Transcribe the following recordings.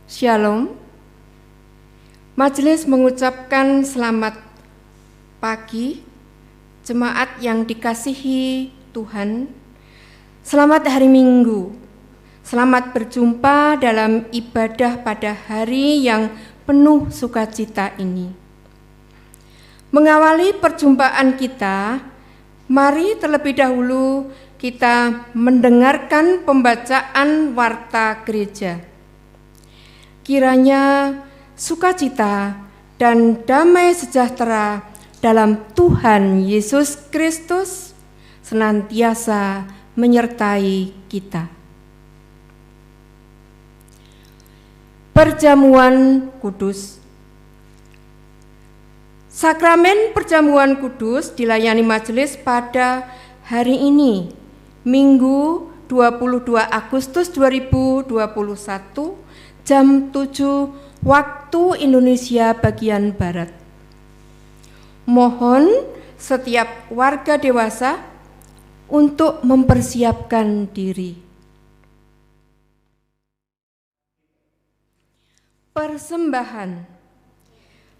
Shalom. Majelis mengucapkan selamat pagi, jemaat yang dikasihi Tuhan. Selamat hari Minggu. Selamat berjumpa dalam ibadah pada hari yang penuh sukacita ini. Mengawali perjumpaan kita, mari terlebih dahulu kita mendengarkan pembacaan warta gereja. Kiranya sukacita dan damai sejahtera dalam Tuhan Yesus Kristus senantiasa menyertai kita. Perjamuan Kudus. Sakramen Perjamuan Kudus dilayani majelis pada hari ini, Minggu 22 Agustus 2021, jam 7 waktu Indonesia bagian Barat. Mohon setiap warga dewasa untuk mempersiapkan diri. Persembahan.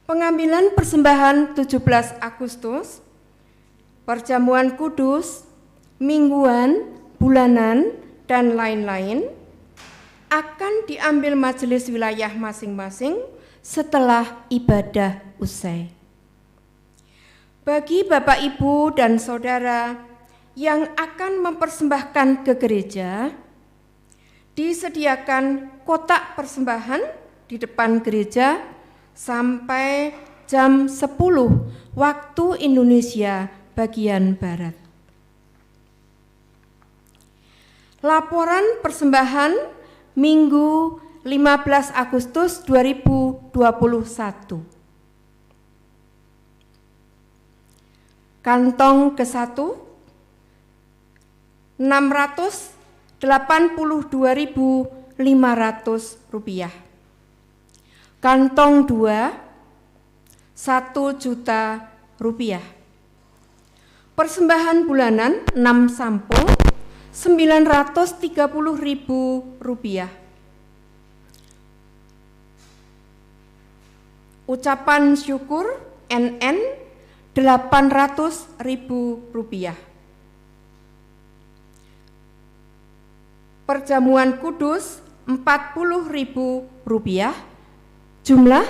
Pengambilan persembahan 17 Agustus, perjamuan kudus, mingguan, bulanan, dan lain-lain akan diambil majelis wilayah masing-masing setelah ibadah usai. Bagi Bapak, Ibu, dan Saudara yang akan mempersembahkan ke gereja, disediakan kotak persembahan di depan gereja sampai jam 10 waktu Indonesia bagian Barat. Laporan persembahan Minggu 15 Agustus 2021. Kantong ke-1 682.500 rupiah. Kantong 2 1 juta rupiah. Persembahan bulanan 6 sampul 930.000 rupiah. Ucapan syukur NN 800.000 rupiah. Perjamuan kudus 40.000 rupiah. Jumlah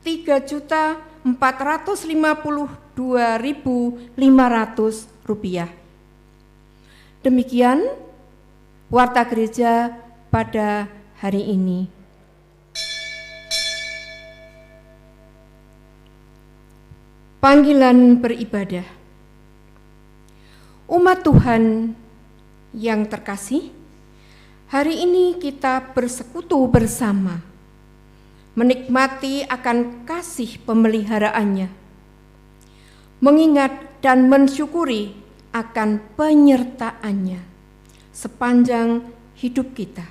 3.452.500 rupiah. Demikian warta gereja pada hari ini. Panggilan beribadah. Umat Tuhan yang terkasih, hari ini kita bersekutu bersama, menikmati akan kasih pemeliharaannya, mengingat dan mensyukuri akan penyertaannya sepanjang hidup kita.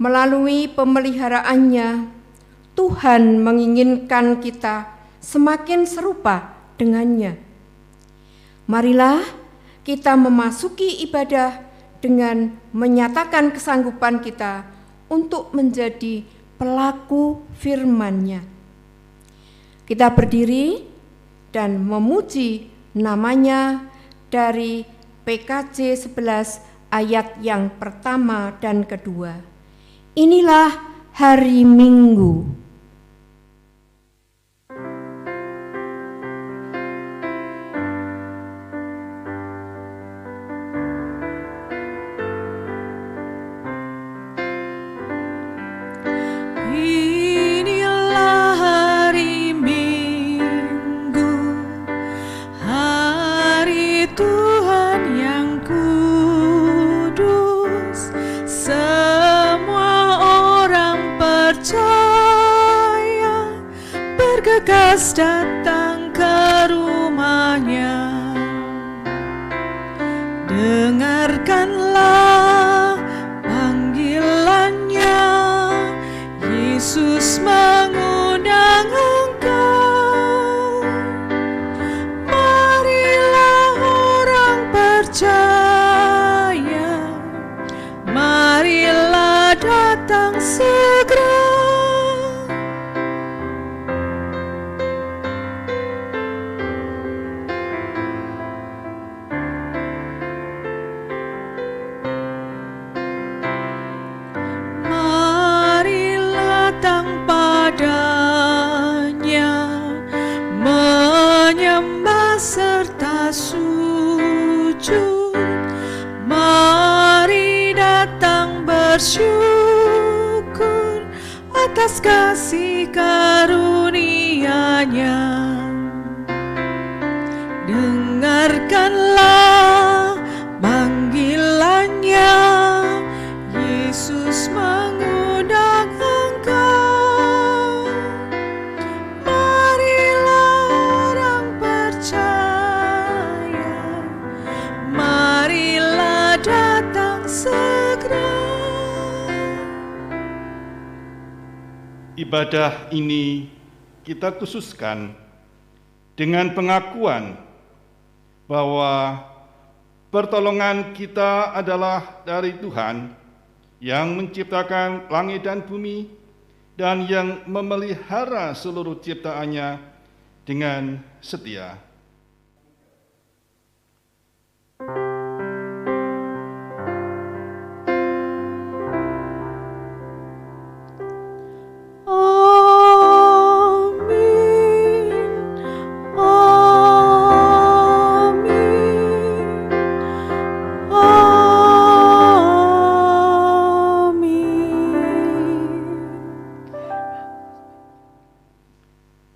Melalui pemeliharaannya, Tuhan menginginkan kita semakin serupa dengannya. Marilah kita memasuki ibadah dengan menyatakan kesanggupan kita untuk menjadi pelaku firman-Nya. Kita berdiri dan memuji namanya dari PKJ 11 ayat yang pertama dan kedua. Inilah hari Minggu. Datang ke rumahnya, dengarkanlah panggilannya. Yesus mengundang engkau, marilah orang percaya segera. Marilah datang padanya, menyembah serta sujud. Mari datang bersyukur atas kasih karunia-Nya. Dengarkanlah panggilannya, Yesus mengundang engkau. Marilah orang percaya, marilah datang segera. Ibadah ini kita khususkan dengan pengakuan bahwa pertolongan kita adalah dari Tuhan yang menciptakan langit dan bumi dan yang memelihara seluruh ciptaannya dengan setia.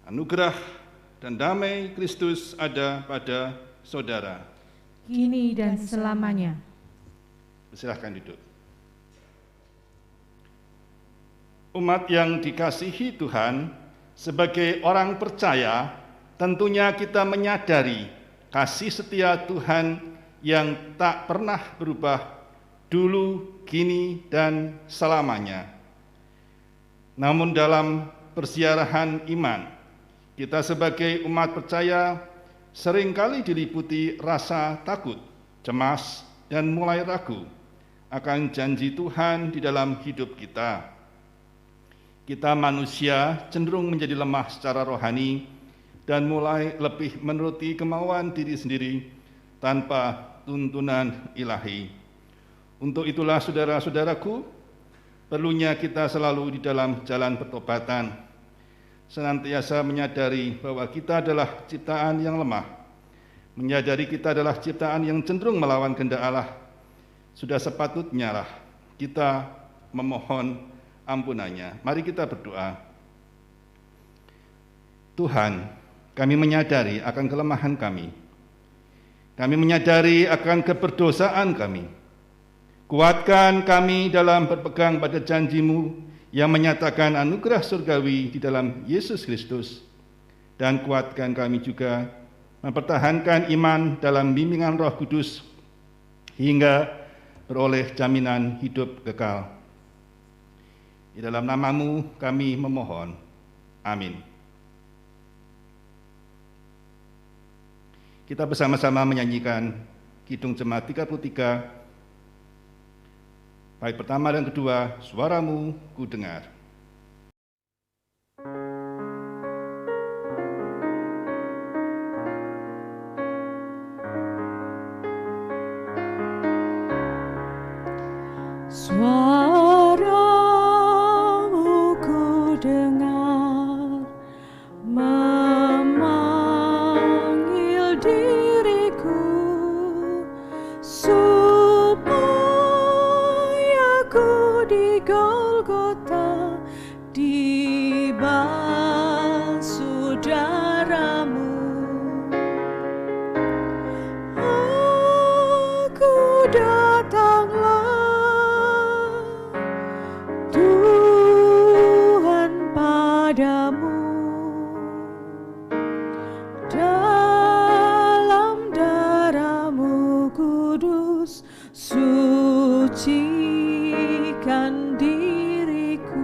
Anugerah dan damai Kristus ada pada saudara, Kini dan selamanya. Silahkan duduk. Umat yang dikasihi Tuhan, sebagai orang percaya, tentunya kita menyadari kasih setia Tuhan yang tak pernah berubah dulu, kini, dan selamanya. Namun dalam persiarahan iman, kita sebagai umat percaya seringkali diliputi rasa takut, cemas, dan mulai ragu akan janji Tuhan di dalam hidup kita. Kita manusia cenderung menjadi lemah secara rohani dan mulai lebih menuruti kemauan diri sendiri tanpa tuntunan ilahi. Untuk itulah saudara-saudaraku, perlunya kita selalu di dalam jalan pertobatan, senantiasa menyadari bahwa kita adalah ciptaan yang lemah, menyadari kita adalah ciptaan yang cenderung melawan kehendak Allah. Sudah sepatutnya lah kita memohon ampunannya. Mari kita berdoa. Tuhan, kami menyadari akan kelemahan kami. Kami menyadari akan keberdosaan kami. Kuatkan kami dalam berpegang pada janji-Mu yang menyatakan anugerah surgawi di dalam Yesus Kristus, dan kuatkan kami juga mempertahankan iman dalam bimbingan Roh Kudus hingga beroleh jaminan hidup kekal. Di dalam nama-Mu kami memohon. Amin. Kita bersama-sama menyanyikan Kidung Jemaat 33. Bait pertama dan kedua, Suara-Mu ku dengar. Suara-Mu ku dengar, memanggil diriku, supaya ku di Golgota dibasuh darah-Mu. Aku datanglah, Tuhan, padamu, dalam darah-Mu kudus, sucikan diriku.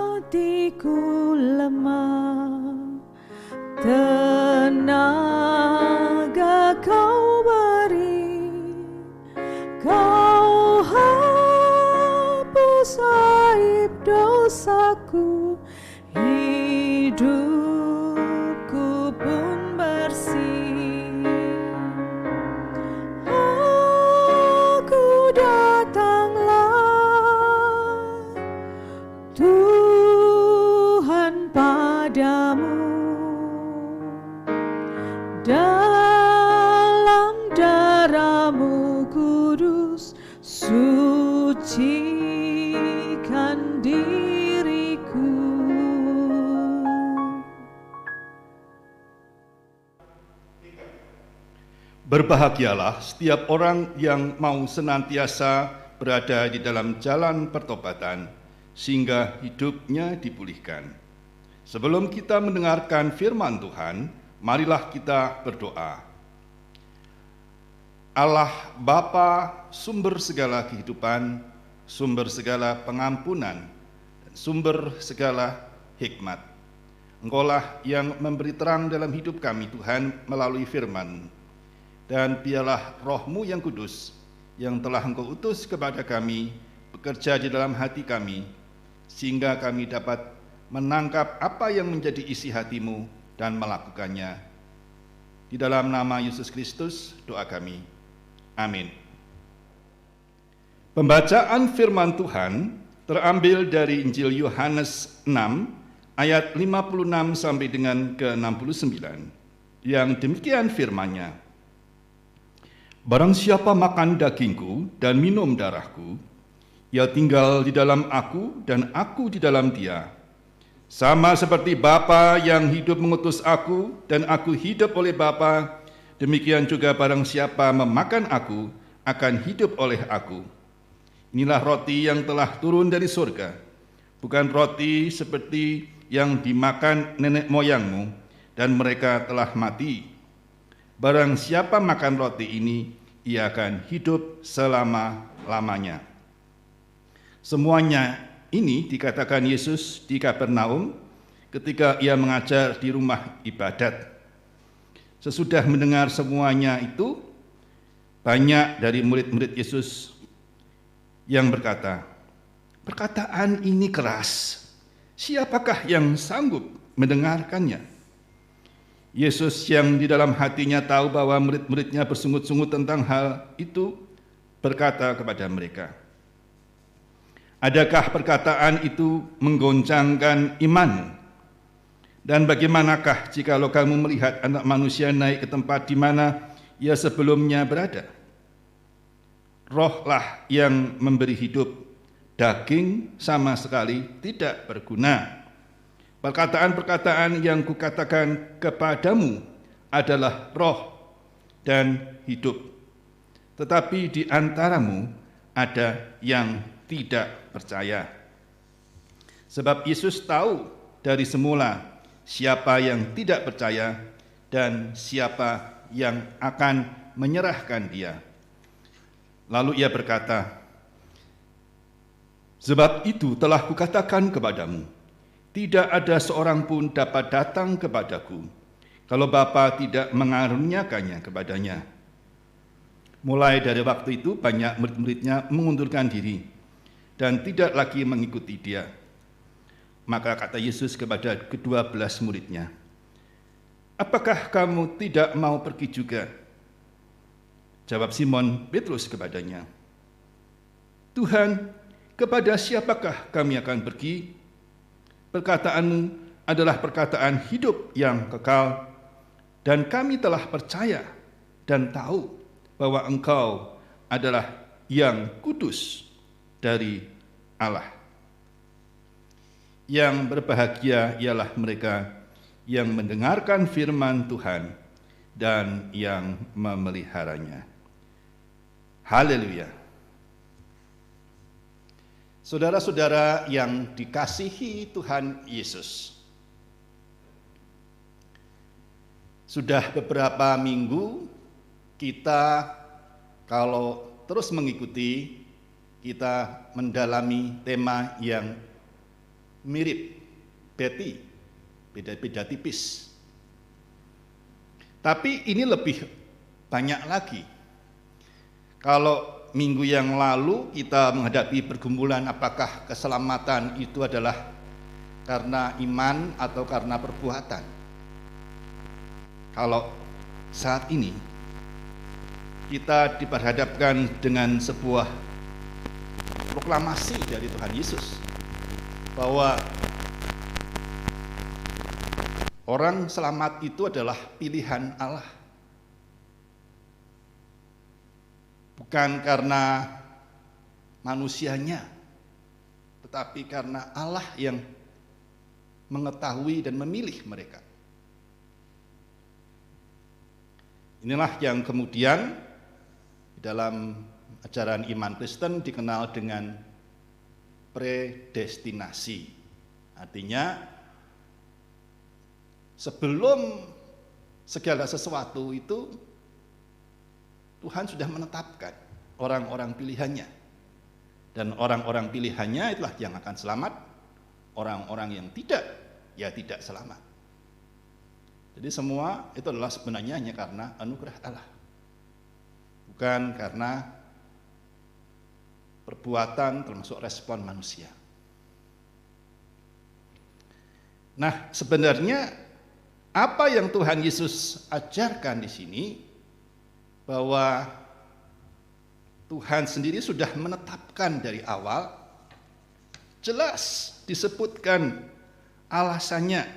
Kendatiku lemah, tenagaku aku, hidupku pun bersih. Aku datanglah Tuhan padamu, dalam darah-Mu kudus sucikan diriku. Berbahagialah setiap orang yang mau senantiasa berada di dalam jalan pertobatan, sehingga hidupnya dipulihkan. Sebelum kita mendengarkan firman Tuhan, marilah kita berdoa. Allah Bapa, sumber segala kehidupan, sumber segala pengampunan, dan sumber segala hikmat. Engkaulah yang memberi terang dalam hidup kami, Tuhan, melalui firman. Dan biarlah Roh-Mu yang kudus, yang telah Engkau utus kepada kami, bekerja di dalam hati kami, sehingga kami dapat menangkap apa yang menjadi isi hati-Mu dan melakukannya. Di dalam nama Yesus Kristus doa kami. Amin. Pembacaan firman Tuhan terambil dari Injil Yohanes 6 ayat 56 sampai dengan ke-69. Yang demikian firman-Nya. Barang siapa makan dagingku dan minum darahku, ia tinggal di dalam aku dan aku di dalam dia. Sama seperti Bapa yang hidup mengutus aku dan aku hidup oleh Bapa, demikian juga barang siapa memakan aku akan hidup oleh aku. Inilah roti yang telah turun dari surga, bukan roti seperti yang dimakan nenek moyangmu dan mereka telah mati. Barang siapa makan roti ini, ia akan hidup selama-lamanya. Semuanya ini dikatakan Yesus di Kapernaum ketika ia mengajar di rumah ibadat. Sesudah mendengar semuanya itu, banyak dari murid-murid Yesus yang berkata, "Perkataan ini keras, siapakah yang sanggup mendengarkannya?" Yesus yang di dalam hatinya tahu bahwa murid-muridnya bersungut-sungut tentang hal itu, berkata kepada mereka, "Adakah perkataan itu menggoncangkan imanmu? Dan bagaimanakah jikalau kamu melihat anak manusia naik ke tempat di mana ia sebelumnya berada? Rohlah yang memberi hidup, daging sama sekali tidak berguna. Perkataan-perkataan yang kukatakan kepadamu adalah roh dan hidup. Tetapi di antaramu ada yang tidak percaya." Sebab Yesus tahu dari semula siapa yang tidak percaya dan siapa yang akan menyerahkan dia. Lalu ia berkata, "Sebab itu telah kukatakan kepadamu, tidak ada seorang pun dapat datang kepadaku kalau Bapa tidak mengaruniakannya kepadanya." Mulai dari waktu itu banyak murid-muridnya mengundurkan diri dan tidak lagi mengikuti dia. Maka kata Yesus kepada ke-12 muridnya, "Apakah kamu tidak mau pergi juga?" Jawab Simon Petrus kepadanya, "Tuhan, kepada siapakah kami akan pergi? Perkataanmu adalah perkataan hidup yang kekal, dan kami telah percaya dan tahu bahwa Engkau adalah yang kudus dari Allah." Yang berbahagia ialah mereka yang mendengarkan firman Tuhan dan yang memeliharanya. Haleluya. Saudara-saudara yang dikasihi Tuhan Yesus, sudah beberapa minggu kita kalau terus mengikuti, kita mendalami tema yang mirip, beda-beda tipis. Tapi ini lebih banyak lagi. Kalau minggu yang lalu kita menghadapi pergumulan apakah keselamatan itu adalah karena iman atau karena perbuatan. Kalau saat ini kita diperhadapkan dengan sebuah proklamasi dari Tuhan Yesus bahwa orang selamat itu adalah pilihan Allah. Bukan karena manusianya, tetapi karena Allah yang mengetahui dan memilih mereka. Inilah yang kemudian dalam ajaran iman Kristen dikenal dengan predestinasi. Artinya sebelum segala sesuatu itu Tuhan sudah menetapkan orang-orang pilihannya. Dan orang-orang pilihannya itulah yang akan selamat, orang-orang yang tidak, ya tidak selamat. Jadi semua itu adalah sebenarnya hanya karena anugerah Allah. Bukan karena perbuatan termasuk respon manusia. Nah, sebenarnya apa yang Tuhan Yesus ajarkan di sini bahwa Tuhan sendiri sudah menetapkan dari awal, jelas disebutkan alasannya.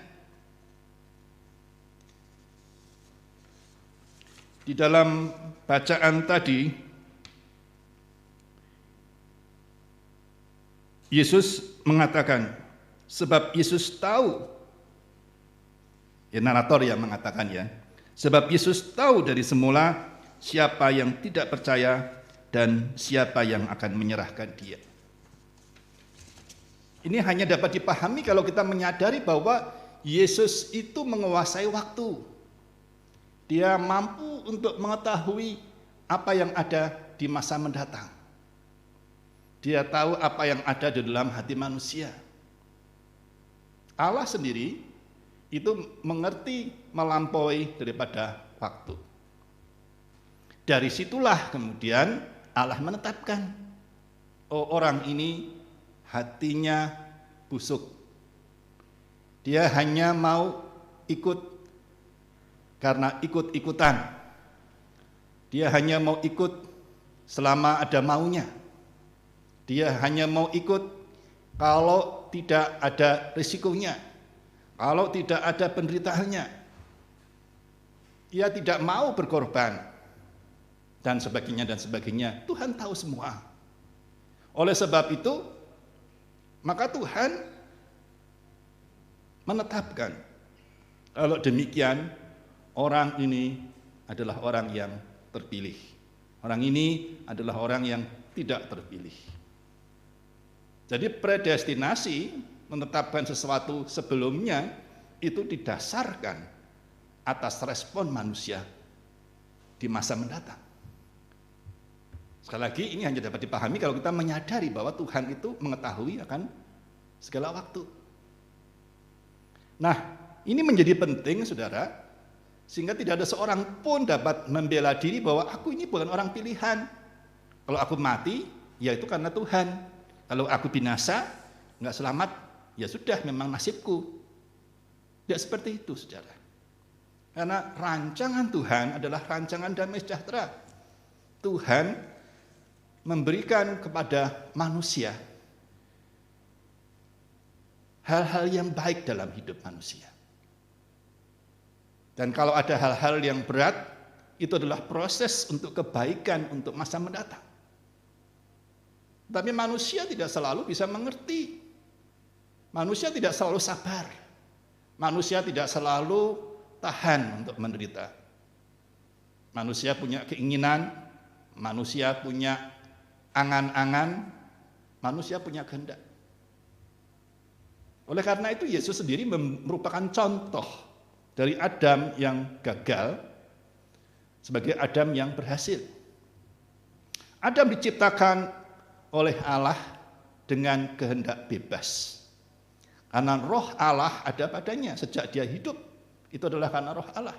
Di dalam bacaan tadi, Yesus mengatakan, sebab Yesus tahu, ya narator yang mengatakan ya, sebab Yesus tahu dari semula siapa yang tidak percaya dan siapa yang akan menyerahkan dia. Ini hanya dapat dipahami kalau kita menyadari bahwa Yesus itu menguasai waktu. Dia mampu untuk mengetahui apa yang ada di masa mendatang. Dia tahu apa yang ada di dalam hati manusia. Allah sendiri itu mengerti melampaui daripada waktu. Dari situlah kemudian Allah menetapkan, oh orang ini hatinya busuk. Dia hanya mau ikut karena ikut-ikutan. Dia hanya mau ikut selama ada maunya. Dia hanya mau ikut kalau tidak ada risikonya, kalau tidak ada penderitaannya. Ia tidak mau berkorban, dan sebagainya dan sebagainya. Tuhan tahu semua. Oleh sebab itu, maka Tuhan menetapkan, kalau demikian, orang ini adalah orang yang terpilih. Orang ini adalah orang yang tidak terpilih. Jadi predestinasi, menetapkan sesuatu sebelumnya, itu didasarkan atas respon manusia di masa mendatang. Sekali lagi, ini hanya dapat dipahami kalau kita menyadari bahwa Tuhan itu mengetahui akan segala waktu. Nah, ini menjadi penting, saudara, sehingga tidak ada seorang pun dapat membela diri bahwa aku ini bukan orang pilihan. Kalau aku mati, ya itu karena Tuhan. Kalau aku binasa, nggak selamat, ya sudah, memang nasibku. Tidak seperti itu, saudara. Karena rancangan Tuhan adalah rancangan damai sejahtera. Tuhan memberikan kepada manusia hal-hal yang baik dalam hidup manusia. Dan kalau ada hal-hal yang berat, itu adalah proses untuk kebaikan untuk masa mendatang. Tapi manusia tidak selalu bisa mengerti. Manusia tidak selalu sabar. Manusia tidak selalu tahan untuk menderita. Manusia punya keinginan, manusia punya angan-angan, manusia punya kehendak. Oleh karena itu Yesus sendiri merupakan contoh dari Adam yang gagal sebagai Adam yang berhasil. Adam diciptakan oleh Allah dengan kehendak bebas. Karena roh Allah ada padanya sejak dia hidup. Itu adalah karena roh Allah.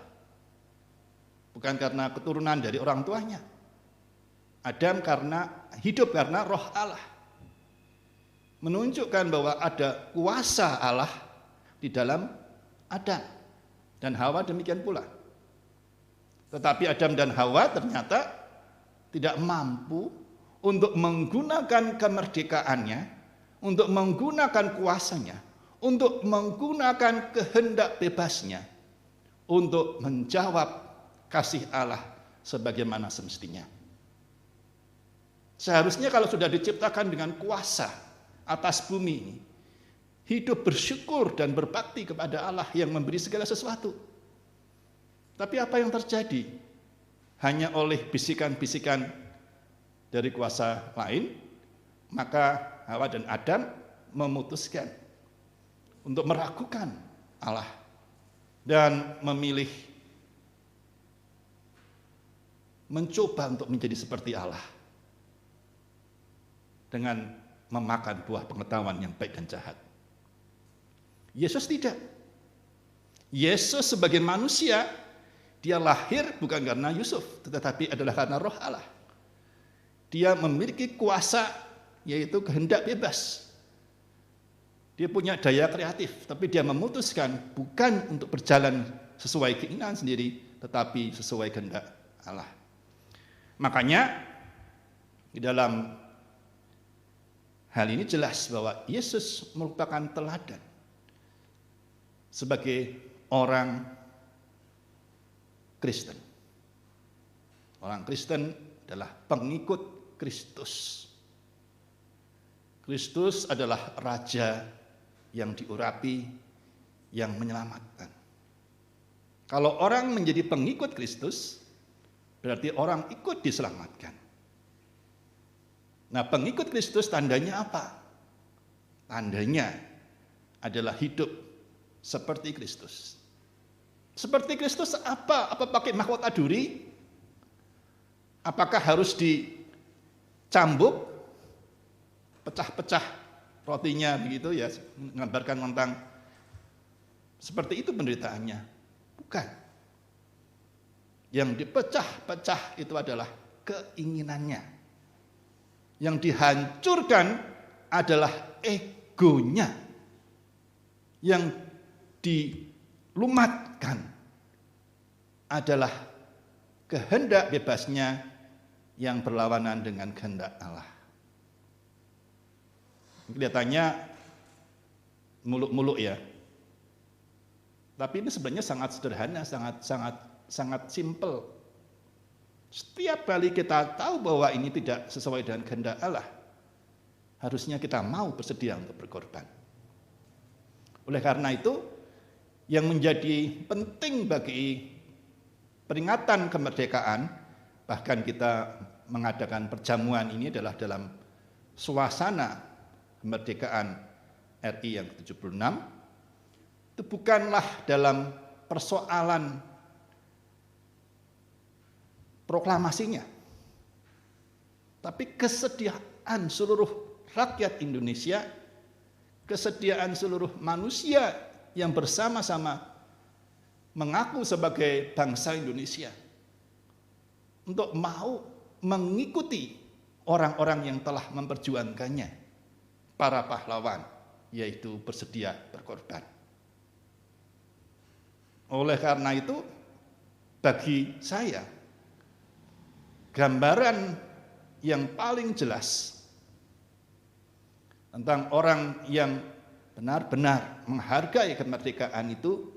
Bukan karena keturunan dari orang tuanya. Adam karena hidup karena roh Allah. menunjukkan bahwa ada kuasa Allah di dalam Adam dan Hawa demikian pula. Tetapi Adam dan Hawa ternyata tidak mampu untuk menggunakan kemerdekaannya, untuk menggunakan kuasanya, untuk menggunakan kehendak bebasnya, untuk menjawab kasih Allah sebagaimana semestinya. Seharusnya kalau sudah diciptakan dengan kuasa atas bumi ini, hidup bersyukur dan berbakti kepada Allah yang memberi segala sesuatu. Tapi apa yang terjadi? Hanya oleh bisikan-bisikan dari kuasa lain, maka Hawa dan Adam memutuskan untuk meragukan Allah dan memilih mencoba untuk menjadi seperti Allah dengan memakan buah pengetahuan yang baik dan jahat. Yesus tidak. Yesus sebagai manusia, dia lahir bukan karena Yusuf, tetapi adalah karena Roh Allah. Dia memiliki kuasa, yaitu kehendak bebas. Dia punya daya kreatif, tapi dia memutuskan bukan untuk berjalan sesuai keinginan sendiri, tetapi sesuai kehendak Allah. Makanya di dalam hal ini jelas bahwa Yesus merupakan teladan sebagai orang Kristen. Orang Kristen adalah pengikut Kristus. Kristus adalah raja yang diurapi, yang menyelamatkan. Kalau orang menjadi pengikut Kristus, berarti orang ikut diselamatkan. Nah, pengikut Kristus tandanya apa? Tandanya adalah hidup seperti Kristus. Seperti Kristus apa? Apa pakai mahkota duri? Apakah harus dicambuk, pecah-pecah rotinya begitu ya, menggambarkan tentang seperti itu penderitaannya? Bukan. Yang dipecah-pecah itu adalah keinginannya. Yang dihancurkan adalah egonya. Yang dilumatkan adalah kehendak bebasnya yang berlawanan dengan kehendak Allah. Kelihatannya muluk-muluk ya. Tapi ini sebenarnya sangat sederhana, sangat simple. Setiap kali kita tahu bahwa ini tidak sesuai dengan kehendak Allah, harusnya kita mau bersedia untuk berkorban. Oleh karena itu, yang menjadi penting bagi peringatan kemerdekaan, bahkan kita mengadakan perjamuan ini adalah dalam suasana kemerdekaan RI yang ke-76, itu bukanlah dalam persoalan proklamasinya, tapi kesediaan seluruh rakyat Indonesia, kesediaan seluruh manusia yang bersama-sama mengaku sebagai bangsa Indonesia untuk mau mengikuti orang-orang yang telah memperjuangkannya, para pahlawan, yaitu bersedia berkorban. Oleh karena itu, bagi saya, gambaran yang paling jelas tentang orang yang benar-benar menghargai kemerdekaan itu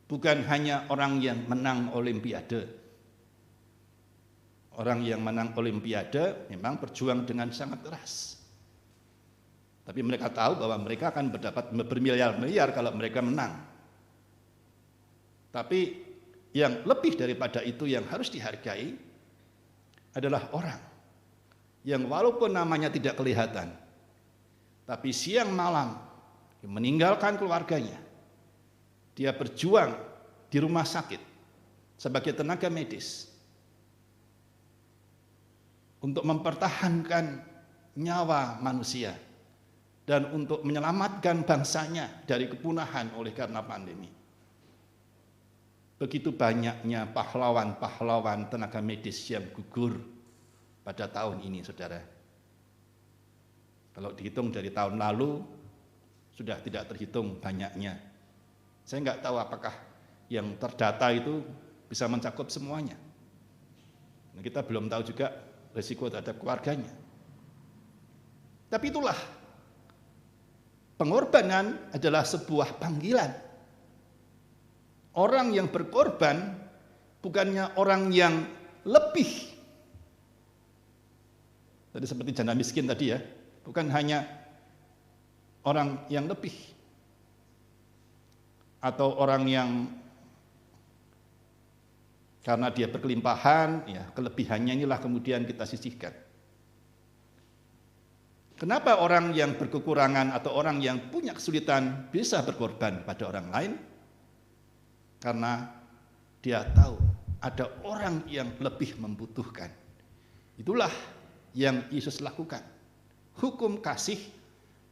bukan hanya orang yang menang Olimpiade. Orang yang menang Olimpiade memang berjuang dengan sangat keras. Tapi mereka tahu bahwa mereka akan mendapat bermiliar-miliar kalau mereka menang. Tapi yang lebih daripada itu yang harus dihargai adalah orang yang walaupun namanya tidak kelihatan, tapi siang malam meninggalkan keluarganya. Dia berjuang di rumah sakit sebagai tenaga medis untuk mempertahankan nyawa manusia dan untuk menyelamatkan bangsanya dari kepunahan oleh karena pandemi. Begitu banyaknya pahlawan-pahlawan tenaga medis yang gugur pada tahun ini, saudara. Kalau dihitung dari tahun lalu, sudah tidak terhitung banyaknya. Saya nggak tahu apakah yang terdata itu bisa mencakup semuanya. Nah, kita belum tahu juga risiko terhadap keluarganya. Tapi itulah, pengorbanan adalah sebuah panggilan. Orang yang berkorban bukannya orang yang lebih. Tadi seperti janda miskin tadi ya, bukan hanya orang yang lebih atau orang yang karena dia berkelimpahan, ya kelebihannya inilah kemudian kita sisihkan. Kenapa orang yang berkekurangan atau orang yang punya kesulitan bisa berkorban pada orang lain? Karena dia tahu ada orang yang lebih membutuhkan. Itulah yang Yesus lakukan. Hukum kasih,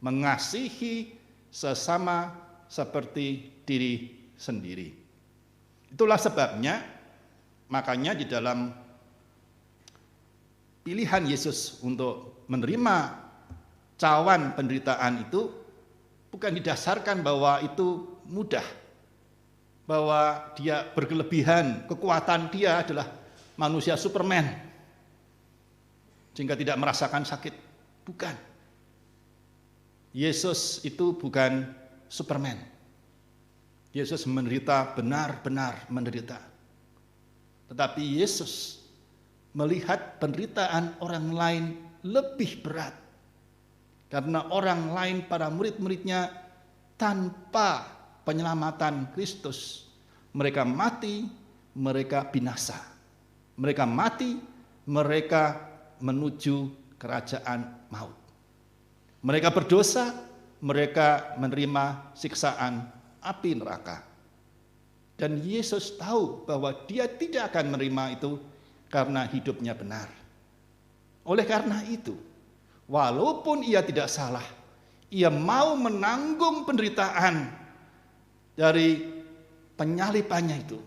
mengasihi sesama seperti diri sendiri. Itulah sebabnya, makanya di dalam pilihan Yesus untuk menerima cawan penderitaan itu bukan didasarkan bahwa itu mudah, bahwa dia berkelebihan, kekuatan dia adalah manusia Superman sehingga tidak merasakan sakit. Bukan. Yesus itu bukan Superman. Yesus menderita, benar-benar menderita. Tetapi Yesus melihat penderitaan orang lain lebih berat. Karena orang lain, para murid-muridnya, tanpa penyelamatan Kristus, mereka mati, mereka binasa. Mereka mati, mereka menuju kerajaan maut. Mereka berdosa, mereka menerima siksaan api neraka. Dan Yesus tahu bahwa dia tidak akan menerima itu karena hidupnya benar. Oleh karena itu, walaupun ia tidak salah, ia mau menanggung penderitaan dari penyalipannya itu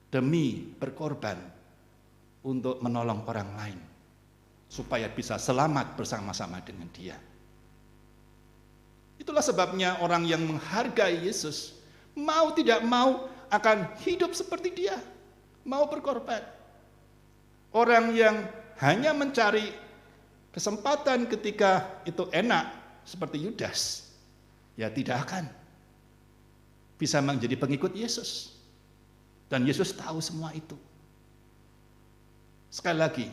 demi berkorban untuk menolong orang lain supaya bisa selamat bersama-sama dengan dia. Itulah sebabnya orang yang menghargai Yesus mau tidak mau akan hidup seperti dia, mau berkorban. Orang yang hanya mencari kesempatan ketika itu enak seperti Yudas, ya tidak akan bisa menjadi pengikut Yesus. Dan Yesus tahu semua itu. Sekali lagi,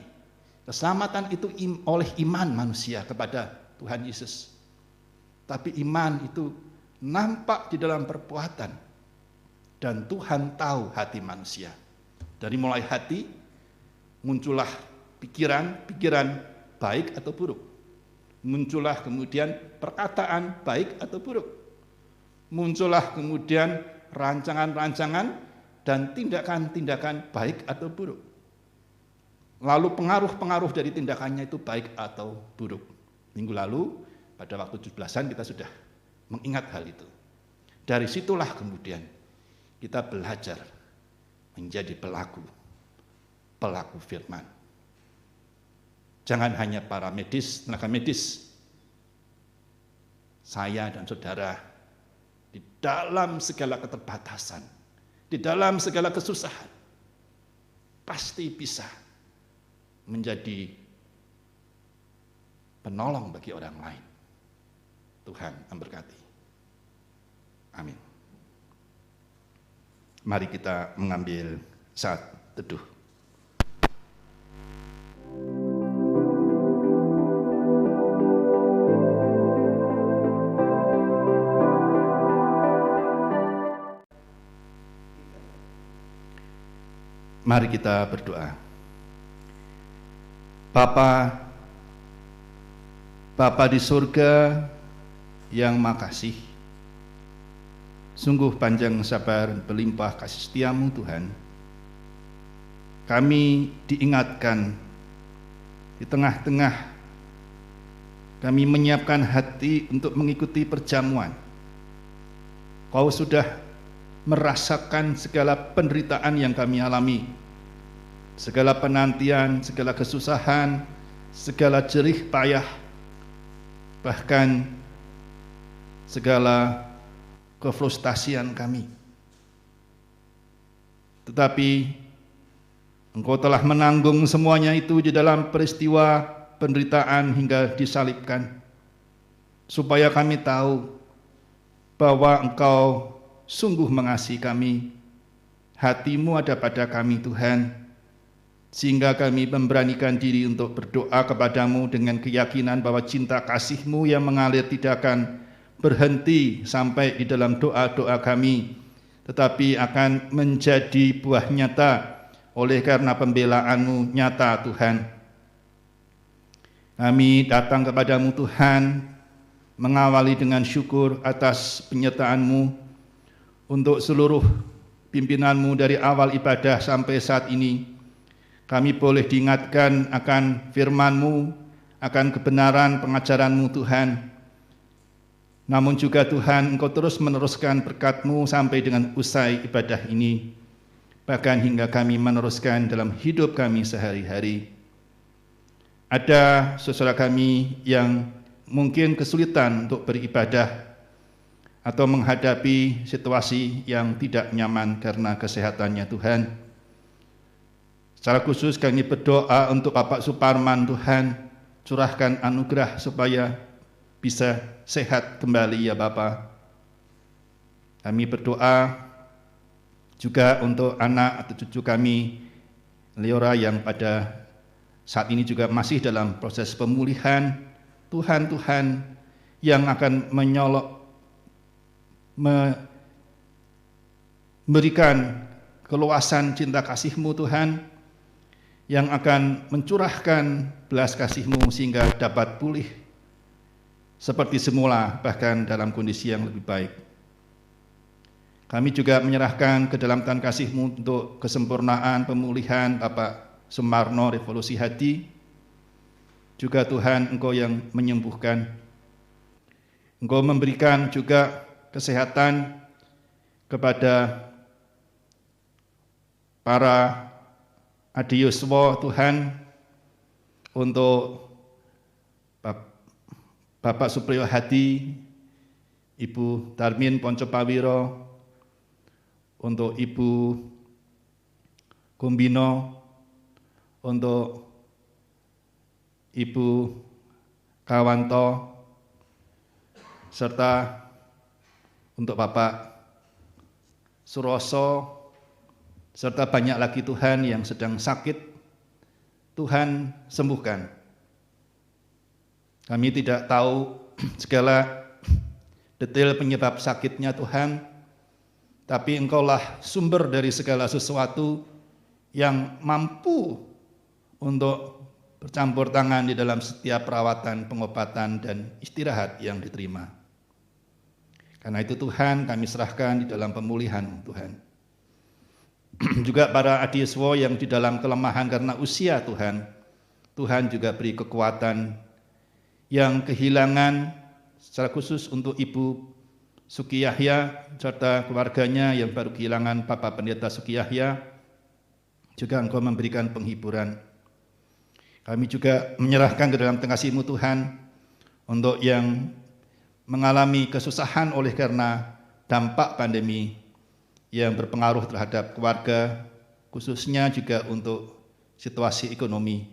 keselamatan itu oleh iman manusia kepada Tuhan Yesus. Tapi iman itu nampak di dalam perbuatan. Dan Tuhan tahu hati manusia. Dari mulai hati, muncullah pikiran baik atau buruk. Muncullah kemudian perkataan baik atau buruk. Muncullah kemudian rancangan-rancangan dan tindakan-tindakan baik atau buruk. Lalu pengaruh-pengaruh dari tindakannya itu baik atau buruk. Minggu lalu pada waktu 17-an kita sudah mengingat hal itu. Dari situlah kemudian kita belajar menjadi pelaku firman. Jangan hanya para medis, tenaga medis. Saya dan saudara di dalam segala keterbatasan, di dalam segala kesusahan, pasti bisa menjadi penolong bagi orang lain. Tuhan memberkati. Amin. Mari kita mengambil saat teduh. Mari kita berdoa. Bapa di surga yang makasih, sungguh panjang sabar berlimpah kasih setiamu Tuhan. Kami diingatkan di tengah-tengah kami menyiapkan hati untuk mengikuti perjamuan. Kau sudah merasakan segala penderitaan yang kami alami, segala penantian, segala kesusahan, segala jerih payah, bahkan segala kefrustasian kami. Tetapi Engkau telah menanggung semuanya itu di dalam peristiwa penderitaan hingga disalibkan, supaya kami tahu bahwa Engkau sungguh mengasihi kami. Hati-Mu ada pada kami, Tuhan, sehingga kami memberanikan diri untuk berdoa kepadamu dengan keyakinan bahwa cinta kasih-Mu yang mengalir tidak akan berhenti sampai di dalam doa-doa kami, tetapi akan menjadi buah nyata oleh karena pembelaan-Mu nyata, Tuhan. Kami datang kepadamu, Tuhan, mengawali dengan syukur atas penyertaan-Mu untuk seluruh pimpinan-Mu dari awal ibadah sampai saat ini. Kami boleh diingatkan akan firman-Mu, akan kebenaran pengajaran-Mu, Tuhan. Namun juga Tuhan, Engkau terus meneruskan berkat-Mu sampai dengan usai ibadah ini, bahkan hingga kami meneruskan dalam hidup kami sehari-hari. Ada saudara kami yang mungkin kesulitan untuk beribadah atau menghadapi situasi yang tidak nyaman karena kesehatannya, Tuhan. Secara khusus kami berdoa untuk Bapak Suparman, Tuhan, curahkan anugerah supaya bisa sehat kembali, ya Bapa. Kami berdoa juga untuk anak atau cucu kami, Leora, yang pada saat ini juga masih dalam proses pemulihan. Tuhan, yang akan memberikan keluasan cinta kasih-Mu, Tuhan, yang akan mencurahkan belas kasih-Mu sehingga dapat pulih seperti semula, bahkan dalam kondisi yang lebih baik. Kami juga menyerahkan ke dalam tangan kasih-Mu untuk kesempurnaan pemulihan Bapak Sumarno Revolusi Hati. Juga Tuhan, Engkau yang menyembuhkan. Engkau memberikan juga kesehatan kepada para adiuswa, Tuhan, untuk Bapak Supriyo Hadi, Ibu Darmin Poncopawiro, untuk Ibu Kumbino, untuk Ibu Kawanto, serta untuk Bapak Suroso, serta banyak lagi Tuhan yang sedang sakit. Tuhan, sembuhkan. Kami tidak tahu segala detail penyebab sakitnya, Tuhan, tapi Engkaulah sumber dari segala sesuatu yang mampu untuk bercampur tangan di dalam setiap perawatan, pengobatan, dan istirahat yang diterima. Karena itu Tuhan, kami serahkan di dalam pemulihan, Tuhan. Juga para adieswo yang di dalam kelemahan karena usia, Tuhan, Tuhan juga beri kekuatan. Yang kehilangan secara khusus untuk Ibu Suki Yahya serta keluarganya yang baru kehilangan Bapak Pendeta Suki Yahya, juga Engkau memberikan penghiburan. Kami juga menyerahkan ke dalam kasih-Mu, Tuhan, untuk yang mengalami kesusahan oleh karena dampak pandemi yang berpengaruh terhadap keluarga, khususnya juga untuk situasi ekonomi.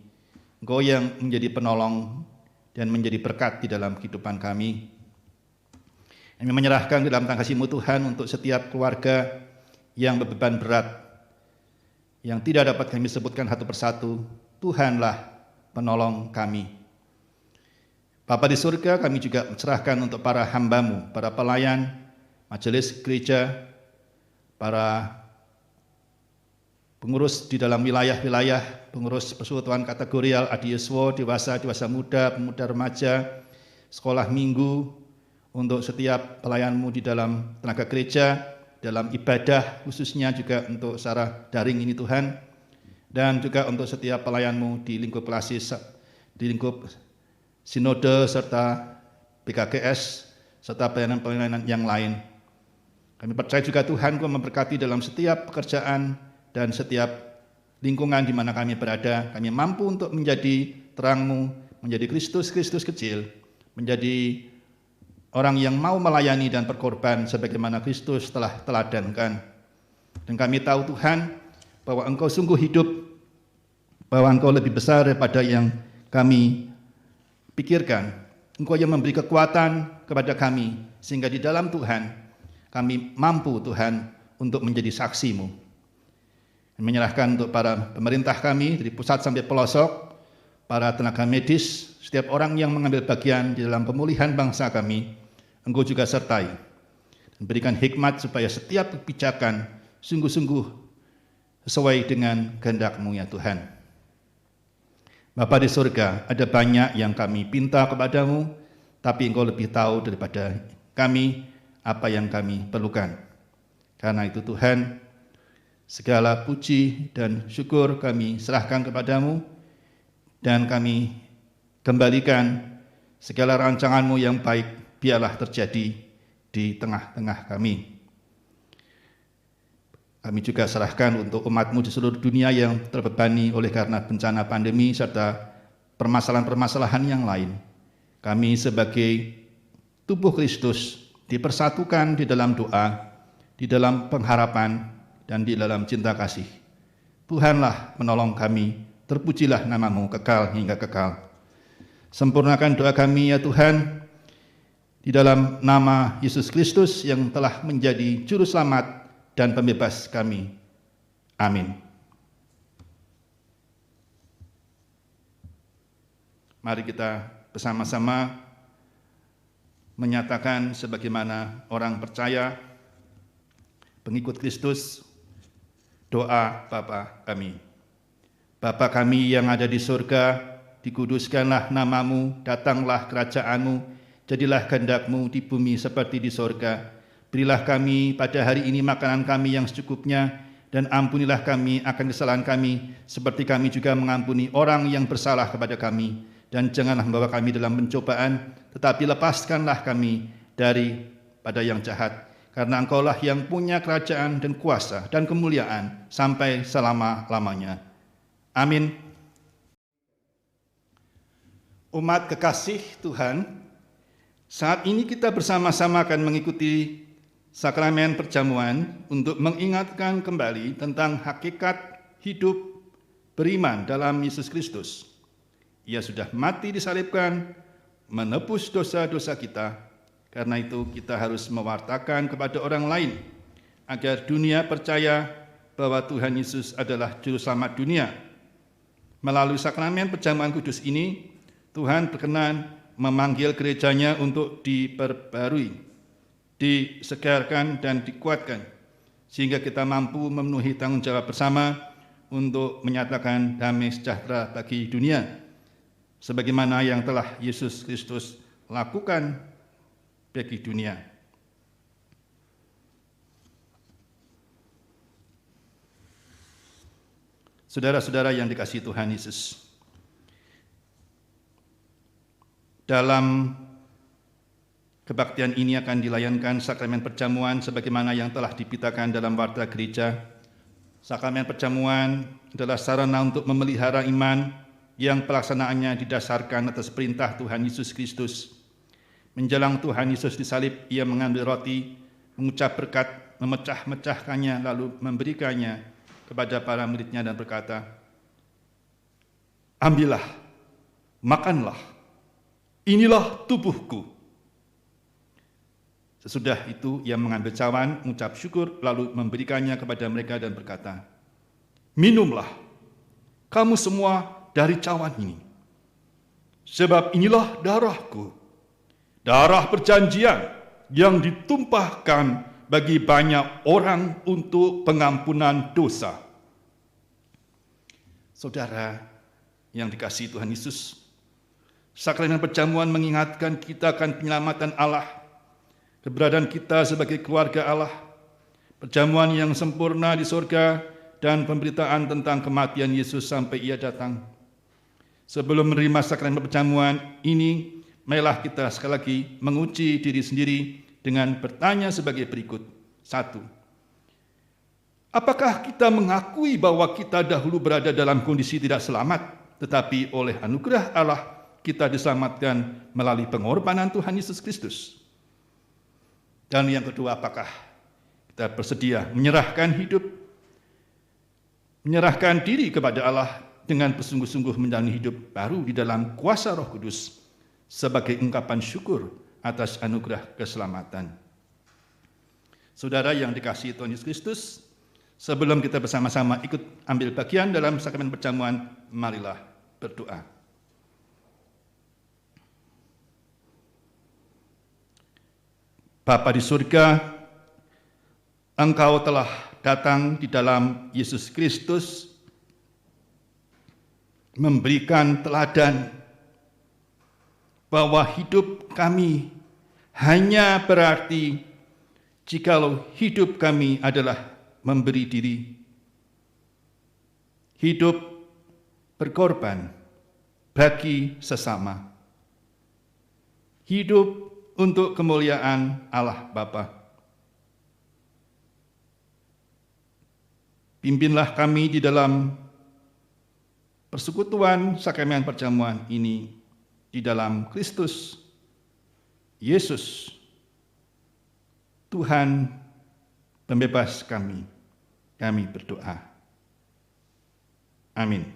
Engkau yang menjadi penolong dan menjadi berkat di dalam kehidupan kami. Kami menyerahkan ke dalam kasih-Mu, Tuhan, untuk setiap keluarga yang berbeban berat, yang tidak dapat kami sebutkan satu persatu. Tuhanlah penolong kami. Bapa di surga, kami juga mencerahkan untuk para hamba-Mu, para pelayan, majelis gereja, para pengurus di dalam wilayah-wilayah, pengurus persekutuan kategorial, adieswo, dewasa, dewasa muda, pemuda remaja, sekolah minggu, untuk setiap pelayan-Mu di dalam tenaga gereja, dalam ibadah, khususnya juga untuk secara daring ini, Tuhan, dan juga untuk setiap pelayan-Mu di lingkup klasis, di lingkup sinode, serta PKGS, serta pelayanan-pelayanan yang lain. Kami percaya juga Tuhan, Kau memberkati dalam setiap pekerjaan dan setiap lingkungan di mana kami berada. Kami mampu untuk menjadi terang-Mu, menjadi Kristus-Kristus kecil, menjadi orang yang mau melayani dan berkorban sebagaimana Kristus telah teladankan. Dan kami tahu Tuhan bahwa Engkau sungguh hidup, bahwa Engkau lebih besar daripada yang kami pikirkan. Engkau yang memberi kekuatan kepada kami, sehingga di dalam Tuhan kami mampu Tuhan untuk menjadi saksi-Mu. Menyerahkan untuk para pemerintah kami dari pusat sampai pelosok, para tenaga medis, setiap orang yang mengambil bagian di dalam pemulihan bangsa kami, Engkau juga sertai. Dan berikan hikmat supaya setiap kebijakan sungguh-sungguh sesuai dengan kehendak-Mu ya Tuhan. Bapa di surga, ada banyak yang kami pinta kepadamu, tapi Engkau lebih tahu daripada kami apa yang kami perlukan. Karena itu Tuhan, segala puji dan syukur kami serahkan kepadamu, dan kami kembalikan segala rancangan-Mu yang baik, biarlah terjadi di tengah-tengah kami. Kami juga serahkan untuk umat-Mu di seluruh dunia yang terbebani oleh karena bencana pandemi serta permasalahan-permasalahan yang lain. Kami sebagai tubuh Kristus dipersatukan di dalam doa, di dalam pengharapan, dan di dalam cinta kasih. Tuhanlah menolong kami, terpujilah nama-Mu kekal hingga kekal. Sempurnakan doa kami ya Tuhan, di dalam nama Yesus Kristus yang telah menjadi juru selamat dan pembebas kami. Amin. Mari kita bersama-sama menyatakan sebagaimana orang percaya, pengikut Kristus, doa Bapa kami. Bapa kami yang ada di surga, dikuduskanlah nama-Mu, datanglah kerajaan-Mu, jadilah kehendak-Mu di bumi seperti di surga. Berilah kami pada hari ini makanan kami yang secukupnya, dan ampunilah kami akan kesalahan kami, seperti kami juga mengampuni orang yang bersalah kepada kami. Dan janganlah membawa kami dalam pencobaan, tetapi lepaskanlah kami daripada yang jahat. Karena Engkaulah yang punya kerajaan dan kuasa dan kemuliaan sampai selama-lamanya. Amin. Umat kekasih Tuhan, saat ini kita bersama-sama akan mengikuti sakramen perjamuan untuk mengingatkan kembali tentang hakikat hidup beriman dalam Yesus Kristus. Ia sudah mati disalibkan, menebus dosa-dosa kita. Karena itu kita harus mewartakan kepada orang lain agar dunia percaya bahwa Tuhan Yesus adalah juru selamat dunia. Melalui sakramen perjamuan kudus ini, Tuhan berkenan memanggil gerejanya untuk diperbarui, disegarkan dan dikuatkan, sehingga kita mampu memenuhi tanggung jawab bersama untuk menyatakan damai sejahtera bagi dunia, sebagaimana yang telah Yesus Kristus lakukan bagi dunia. Saudara-saudara yang dikasihi Tuhan Yesus, dalam kebaktian ini akan dilayankan sakramen perjamuan sebagaimana yang telah dipitakan dalam warta gereja. Sakramen perjamuan adalah sarana untuk memelihara iman yang pelaksanaannya didasarkan atas perintah Tuhan Yesus Kristus. Menjelang Tuhan Yesus disalib, ia mengambil roti, mengucap berkat, memecah-mecahkannya, lalu memberikannya kepada para muridnya dan berkata, "Ambillah, makanlah, inilah tubuhku." Sesudah itu ia mengambil cawan, mengucap syukur, lalu memberikannya kepada mereka dan berkata, "Minumlah, kamu semua dari cawan ini. Sebab inilah darahku, darah perjanjian yang ditumpahkan bagi banyak orang untuk pengampunan dosa." Saudara yang dikasihi Tuhan Yesus, sakramen perjamuan mengingatkan kita akan penyelamatan Allah, keberadaan kita sebagai keluarga Allah, perjamuan yang sempurna di surga, dan pemberitaan tentang kematian Yesus sampai ia datang. Sebelum menerima sakramen perjamuan ini, marilah kita sekali lagi menguji diri sendiri dengan bertanya sebagai berikut. 1. Apakah kita mengakui bahwa kita dahulu berada dalam kondisi tidak selamat, tetapi oleh anugerah Allah kita diselamatkan melalui pengorbanan Tuhan Yesus Kristus? Dan yang kedua, apakah kita bersedia menyerahkan hidup, menyerahkan diri kepada Allah dengan bersungguh-sungguh menjalani hidup baru di dalam kuasa Roh Kudus sebagai ungkapan syukur atas anugerah keselamatan. Saudara yang dikasihi Tuhan Yesus Kristus, sebelum kita bersama-sama ikut ambil bagian dalam sakramen perjamuan, marilah berdoa. Bapa di surga, Engkau telah datang di dalam Yesus Kristus, memberikan teladan bahwa hidup kami hanya berarti jikalau hidup kami adalah memberi diri, hidup berkorban bagi sesama, hidup untuk kemuliaan Allah Bapa. Pimpinlah kami di dalam persekutuan sakramen perjamuan ini di dalam Kristus Yesus, Tuhan pembebas kami. Kami berdoa. Amin.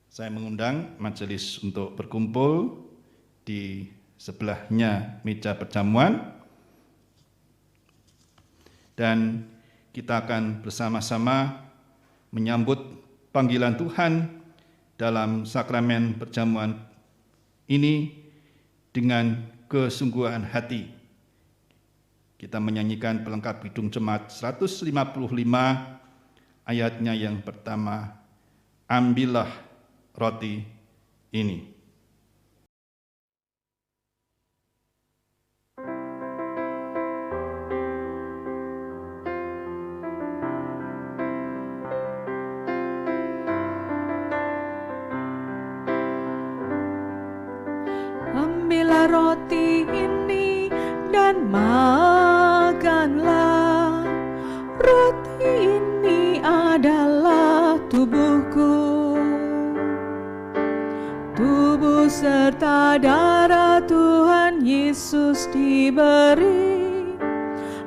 Saya mengundang majelis untuk berkumpul di sebelahnya meja perjamuan, dan kita akan bersama-sama menyambut panggilan Tuhan dalam sakramen perjamuan ini dengan kesungguhan hati. Kita menyanyikan pelengkap Kidung Jemaat 155, ayatnya yang pertama, ambillah roti ini. Ambillah roti ini dan makanlah. Roti ini adalah tubuhku, tubuh serta darah Tuhan Yesus diberi,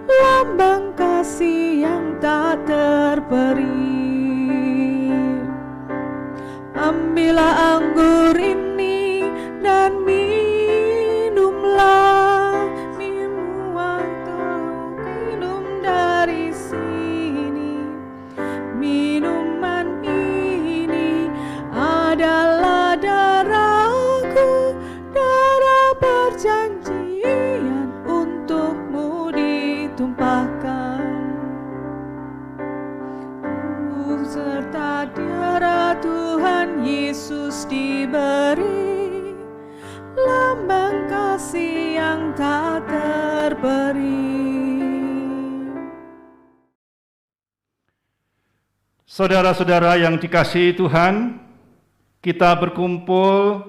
lambang kasih yang tak terperi. Ambillah anggur ini dan minumlah, minuman kau minum dari sini. Minuman ini adalah darahku, darah perjanjian untukmu ditumpahkan. Tubuh serta darah Tuhan Yesus diberi, lambang kasih yang tak terperi. Saudara-saudara yang dikasihi Tuhan, kita berkumpul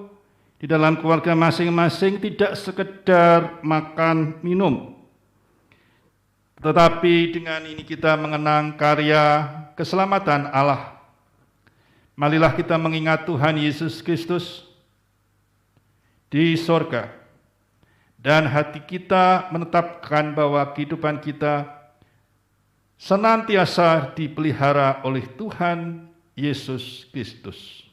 di dalam keluarga masing-masing tidak sekedar makan minum, tetapi dengan ini kita mengenang karya keselamatan Allah. Marilah kita mengingat Tuhan Yesus Kristus di sorga, dan hati kita menetapkan bahwa kehidupan kita senantiasa dipelihara oleh Tuhan Yesus Kristus.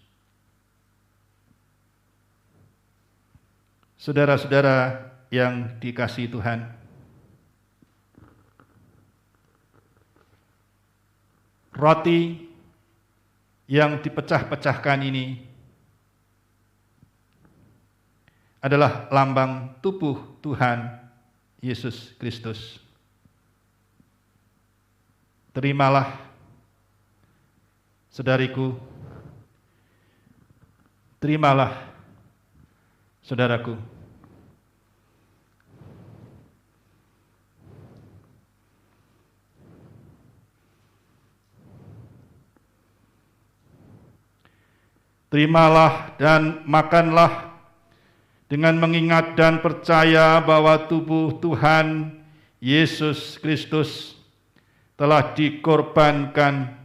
Saudara-saudara yang dikasihi Tuhan, roti yang dipecah-pecahkan ini adalah lambang tubuh Tuhan Yesus Kristus. Terimalah, saudariku, terimalah, saudaraku. Terimalah dan makanlah dengan mengingat dan percaya bahwa tubuh Tuhan Yesus Kristus telah dikorbankan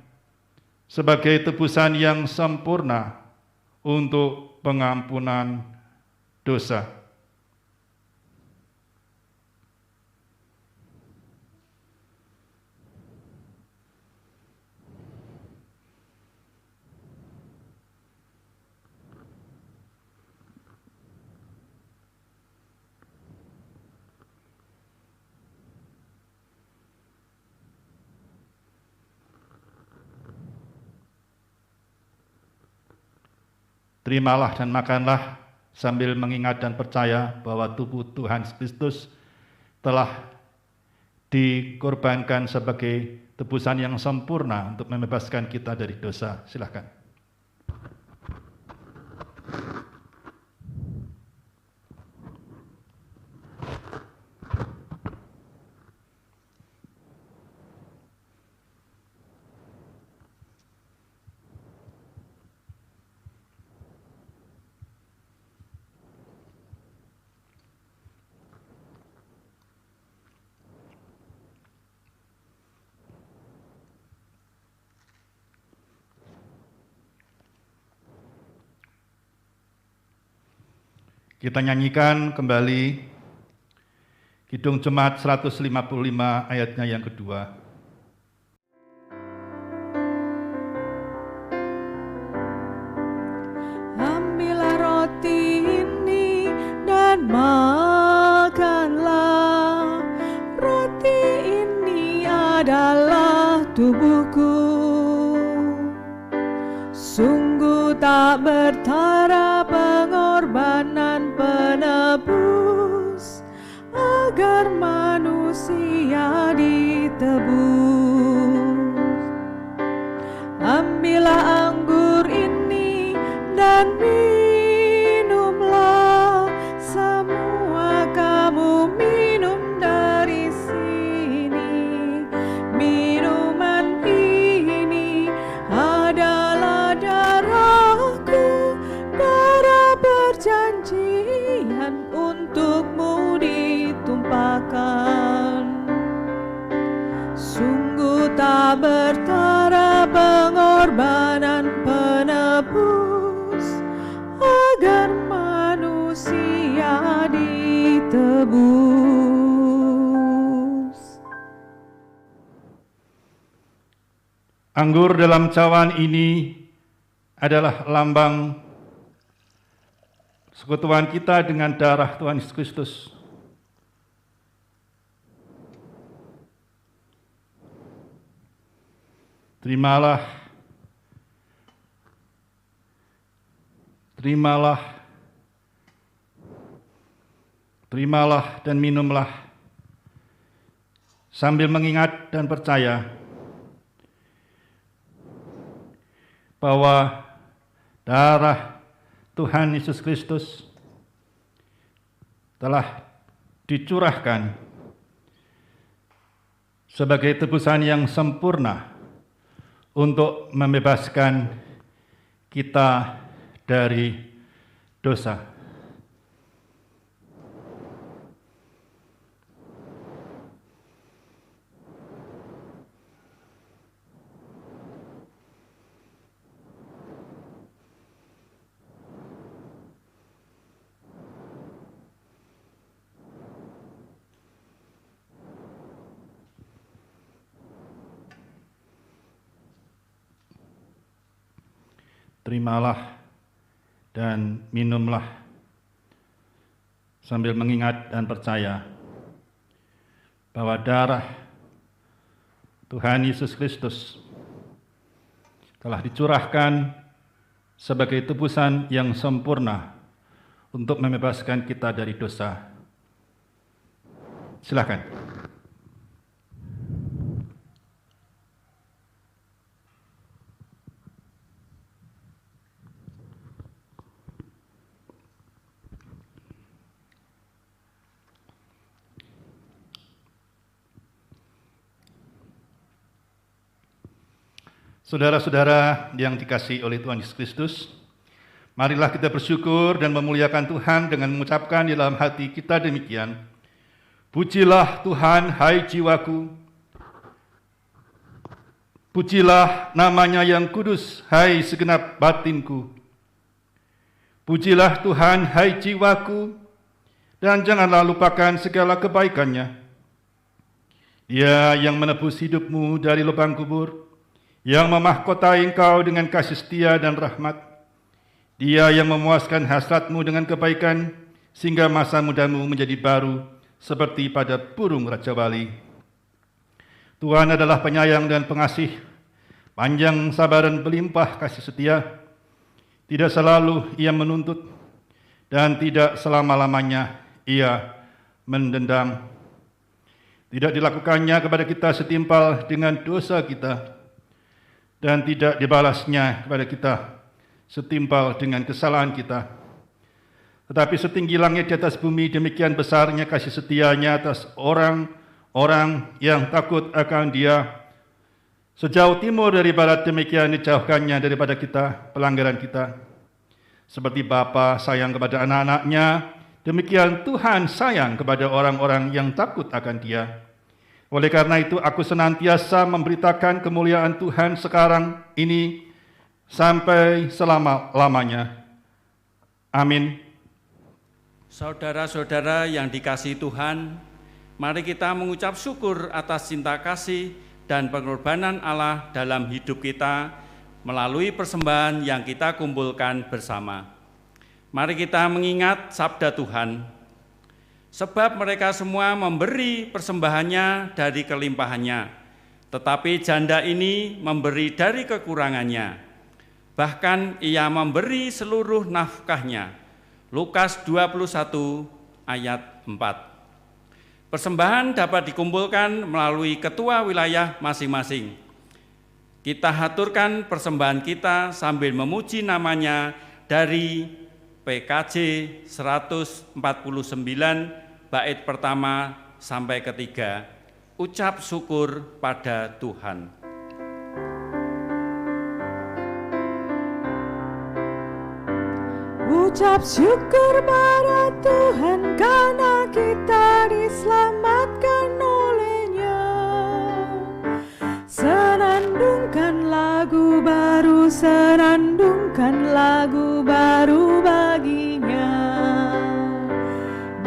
sebagai tebusan yang sempurna untuk pengampunan dosa. Terimalah dan makanlah sambil mengingat dan percaya bahwa tubuh Tuhan Kristus telah dikorbankan sebagai tebusan yang sempurna untuk membebaskan kita dari dosa. Silakan. Kita nyanyikan kembali Kidung Jemaat 155 ayatnya yang kedua. Ambillah roti ini dan makanlah. Roti ini adalah tubuhku. Sungguh tak bertara pengorbanan penebus agar manusia ditebus. Ambillah anggur ini dan minumlah, semua kamu minum dari sini. Minuman ini adalah darahku, darah perjanjian untukmu ditumpahkan. Sungguh tak bertara pengorbanan penebus agar manusia ditebus. Anggur dalam cawan ini adalah lambang persekutuan kita dengan darah Tuhan Yesus Kristus. Terimalah, terimalah, terimalah dan minumlah sambil mengingat dan percaya bahwa darah Tuhan Yesus Kristus telah dicurahkan sebagai tebusan yang sempurna untuk membebaskan kita dari dosa. Terimalah dan minumlah sambil mengingat dan percaya bahwa darah Tuhan Yesus Kristus telah dicurahkan sebagai tebusan yang sempurna untuk membebaskan kita dari dosa. Silakan. Saudara-saudara yang dikasihi oleh Tuhan Yesus Kristus, marilah kita bersyukur dan memuliakan Tuhan dengan mengucapkan di dalam hati kita demikian. Pujilah Tuhan, hai jiwaku, Pujilah namanya yang kudus, hai segenap batinku. Pujilah Tuhan, hai jiwaku, dan janganlah lupakan segala kebaikannya. Dia yang menebus hidupmu dari lubang kubur, yang memahkotai engkau dengan kasih setia dan rahmat. Dia yang memuaskan hasratmu dengan kebaikan, sehingga masa mudamu menjadi baru, seperti pada burung Raja Wali. Tuhan adalah penyayang dan pengasih, panjang sabar dan berlimpah kasih setia. Tidak selalu ia menuntut, dan tidak selama-lamanya ia mendendam. Tidak dilakukannya kepada kita setimpal dengan dosa kita, dan tidak dibalasnya kepada kita setimpal dengan kesalahan kita. Tetapi setinggi langit di atas bumi, demikian besarnya kasih setianya atas orang-orang yang takut akan Dia. Sejauh timur dari barat, demikian dijauhkannya daripada kita, pelanggaran kita. Seperti Bapa sayang kepada anak-anaknya, demikian Tuhan sayang kepada orang-orang yang takut akan Dia. Oleh karena itu, aku senantiasa memberitakan kemuliaan Tuhan sekarang ini sampai selama-lamanya. Amin. Saudara-saudara yang dikasihi Tuhan, mari kita mengucap syukur atas cinta kasih dan pengorbanan Allah dalam hidup kita melalui persembahan yang kita kumpulkan bersama. Mari kita mengingat sabda Tuhan, sebab mereka semua memberi persembahannya dari kelimpahannya, tetapi janda ini memberi dari kekurangannya. Bahkan ia memberi seluruh nafkahnya. Lukas 21 ayat 4. Persembahan dapat dikumpulkan melalui ketua wilayah masing-masing. Kita haturkan persembahan kita sambil memuji namanya dari PKJ 149 bait pertama sampai ketiga. Ucap syukur pada Tuhan. Ucap syukur pada Tuhan karena kita diselamatkan oleh-Nya. Senandungkan lagu baru, senandungkan lagu baru baginya.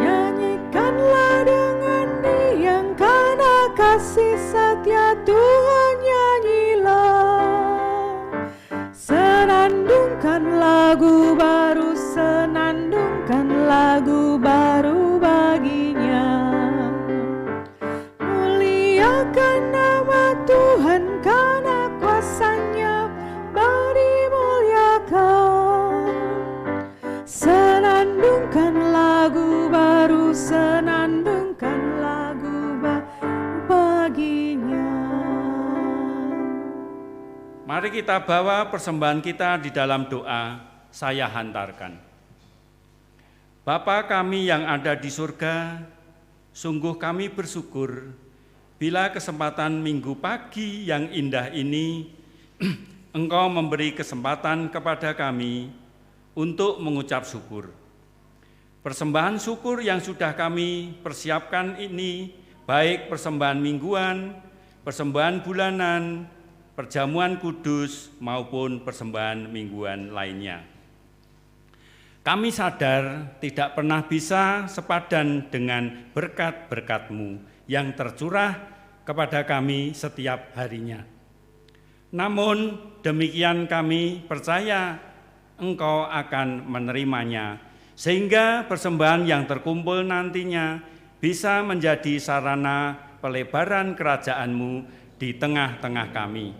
Nyanyikanlah dengan diam karena kasih setia Tuhan, nyanyilah. Senandungkan lagu baru, senandungkan lagu baru baginya. Muliakan nama Tuhan karena kuasa-Nya dimuliakan. Senandungkan lagu baru, senandungkan lagu baru baginya. Mari kita bawa persembahan kita di dalam doa. Saya hantarkan. Bapa kami yang ada di surga, sungguh kami bersyukur bila kesempatan minggu pagi yang indah ini Engkau memberi kesempatan kepada kami untuk mengucap syukur. Persembahan syukur yang sudah kami persiapkan ini, baik persembahan mingguan, persembahan bulanan, perjamuan kudus, maupun persembahan mingguan lainnya. Kami sadar tidak pernah bisa sepadan dengan berkat-berkat-Mu yang tercurah kepada kami setiap harinya. Namun demikian kami percaya Engkau akan menerimanya, sehingga persembahan yang terkumpul nantinya bisa menjadi sarana pelebaran kerajaan-Mu di tengah-tengah kami.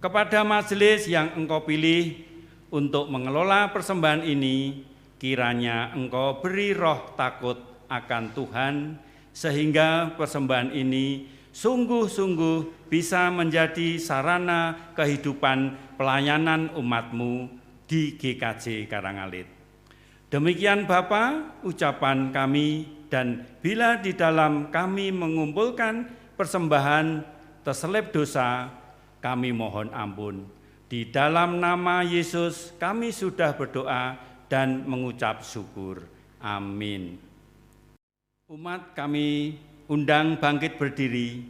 Kepada majelis yang Engkau pilih untuk mengelola persembahan ini, kiranya Engkau beri roh takut akan Tuhan, sehingga persembahan ini sungguh-sungguh bisa menjadi sarana kehidupan pelayanan umat-Mu di GKJ Karangalit. Demikian Bapa, ucapan kami, dan bila di dalam kami mengumpulkan persembahan terselip dosa, kami mohon ampun. Di dalam nama Yesus kami sudah berdoa dan mengucap syukur. Amin. Umat kami undang bangkit berdiri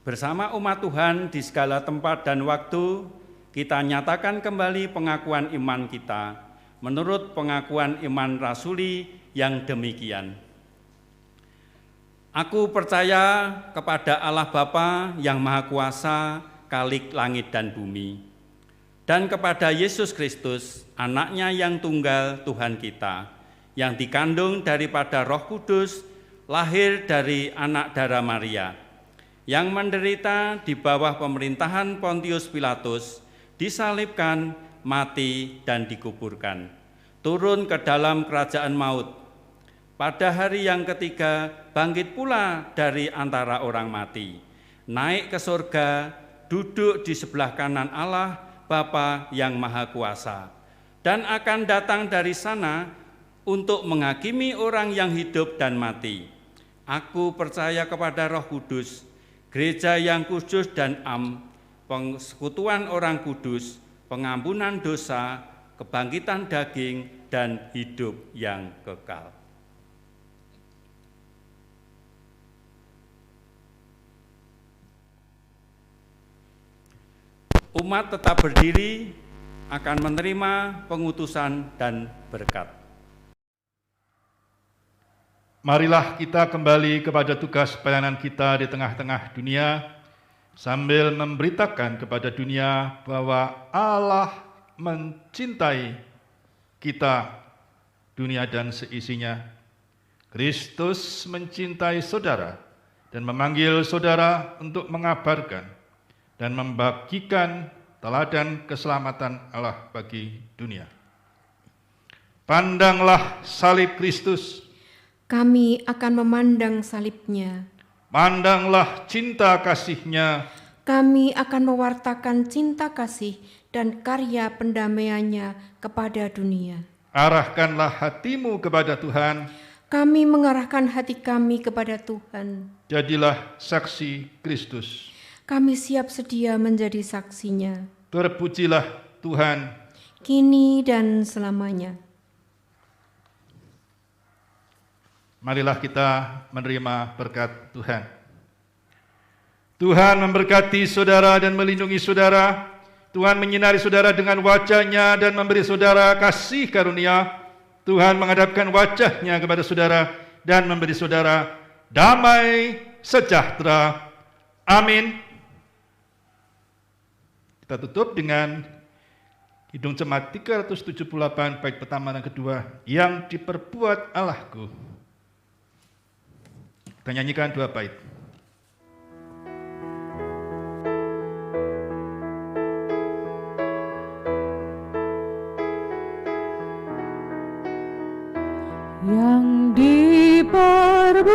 Bersama umat Tuhan di segala tempat dan waktu, kita nyatakan kembali pengakuan iman kita menurut pengakuan iman rasuli yang demikian. Aku percaya kepada Allah Bapa yang Maha Kuasa, Khalik langit dan bumi, dan kepada Yesus Kristus, anaknya yang tunggal Tuhan kita, yang dikandung daripada Roh Kudus, lahir dari anak darah Maria, yang menderita di bawah pemerintahan Pontius Pilatus, disalibkan, mati, dan dikuburkan, turun ke dalam kerajaan maut. Pada hari yang ketiga, bangkit pula dari antara orang mati, naik ke surga, duduk di sebelah kanan Allah, Bapa yang Maha Kuasa, dan akan datang dari sana untuk menghakimi orang yang hidup dan mati. Aku percaya kepada Roh Kudus, gereja yang kudus dan persekutuan orang kudus, pengampunan dosa, kebangkitan daging, dan hidup yang kekal. Umat tetap berdiri akan menerima pengutusan dan berkat. Marilah kita kembali kepada tugas pelayanan kita di tengah-tengah dunia, sambil memberitakan kepada dunia bahwa Allah mencintai kita, dunia dan seisinya. Kristus mencintai saudara dan memanggil saudara untuk mengabarkan dan membagikan teladan keselamatan Allah bagi dunia. Pandanglah salib Kristus. Kami akan memandang salibnya. Pandanglah cinta kasih-Nya. Kami akan mewartakan cinta kasih dan karya pendamaiannya kepada dunia. Arahkanlah hatimu kepada Tuhan. Kami mengarahkan hati kami kepada Tuhan. Jadilah saksi Kristus. Kami siap sedia menjadi saksinya. Terpujilah Tuhan. Kini dan selamanya. Marilah kita menerima berkat Tuhan. Tuhan memberkati saudara dan melindungi saudara. Tuhan menyinari saudara dengan wajah-Nya dan memberi saudara kasih karunia. Tuhan menghadapkan wajah-Nya kepada saudara dan memberi saudara damai sejahtera. Amin. Kita tutup dengan Kidung Jemaat 378 bait pertama dan kedua, yang diperbuat Allahku. Kita nyanyikan 2 bait. Yang diperbuat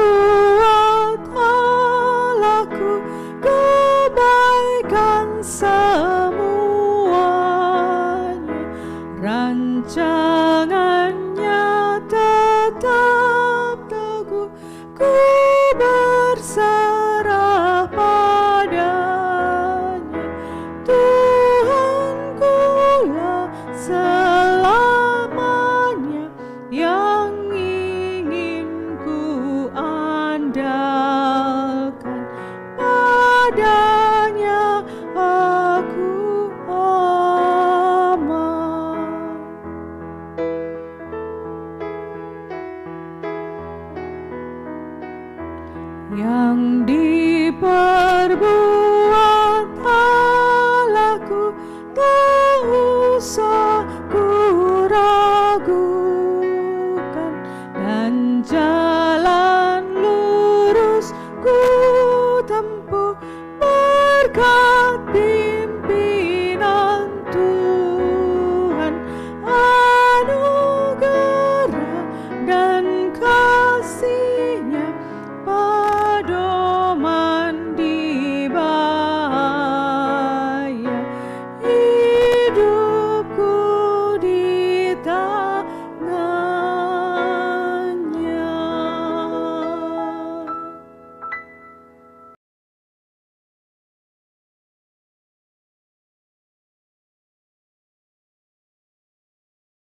Allahku, kebaikan semuanya, rancangannya tetap teguh, ku berserah padanya. Tuhankulah selamanya, yang ingin ku andalkan, padanya aku aman. Yang diperbuat